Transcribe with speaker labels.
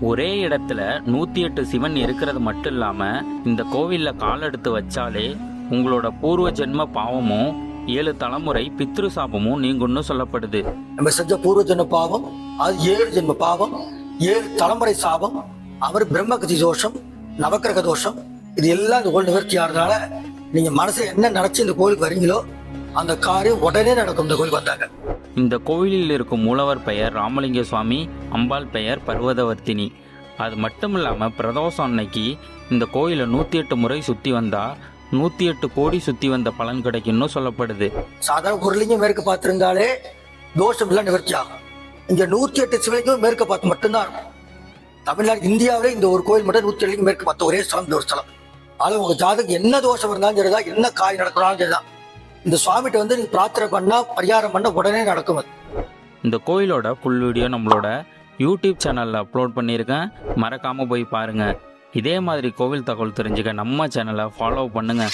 Speaker 1: ஒரே இடத்துல 108 சிவன் இருக்கிறது மட்டும் இல்லாம இந்த கோவில்ல கால் எடுத்து வச்சாலே உங்களோட பூர்வ ஜென்ம பாவமும் 7 தலைமுறை பித்ரு சாபமும் நீங்கும்னு சொல்லப்படுது.
Speaker 2: நம்ம செஞ்ச பூர்வ ஜென்ம பாவம், அது 7 ஜென்ம பாவம், 7 தலைமுறை சாபம், அவர் பிரம்மகதி தோஷம், நவக்கிரக தோஷம், இது எல்லாம் இந்த கோயில் நிவர்த்தி ஆகிறதுனால நீங்க மனசை என்ன நினைச்சு இந்த கோயிலுக்கு வரீங்களோ அந்த காரியம் உடனே நடக்கும். இந்த கோயிலுக்கு வந்தாங்க.
Speaker 1: இந்த கோவிலில் இருக்கும் மூலவர் பெயர் ராமலிங்க சுவாமி, அம்பாள் பெயர் பர்வதவர்த்தினி. அது மட்டும் இல்லாமல் பிரதோஷம் அன்னைக்கு இந்த கோயிலை 108 முறை சுற்றி வந்தா 108 கோடி சுற்றி வந்த பலன் கிடைக்கும்னு சொல்லப்படுது.
Speaker 2: சாதாரண ஒரு லிங்கம் மேற்கு பார்த்திருந்தாலே தோஷம் எல்லாம் நிவர்த்தி ஆகும். இங்க 108 சிவலிங்கம் மேற்கு பார்த்து மட்டும்தான் இருக்கும். தமிழ்நாடு இந்தியாவிலே இந்த ஒரு கோயில் மட்டும் 107 லிங்கம் மேற்கு பார்த்த ஒரே ஸ்தலம், ஒரு ஸ்தலம். ஆனால் உங்க ஜாதகம் என்ன தோஷம் இருந்தாலும் சரிதான், என்ன காரியம் நடக்கணும் சரிதான், இந்த சுவாமிகிட்ட வந்து நீங்க பிரார்த்தனை பண்ணா பரிகாரம் பண்ண உடனே நடக்கும்.
Speaker 1: இந்த கோயிலோட ஃபுல் வீடியோ நம்மளோட யூடியூப் சேனலில் அப்லோட் பண்ணியிருக்கேன், மறக்காமல் போய் பாருங்கள். இதே மாதிரி கோவில் தகவல் தெரிஞ்சுக்க நம்ம சேனலை ஃபாலோ பண்ணுங்கள்.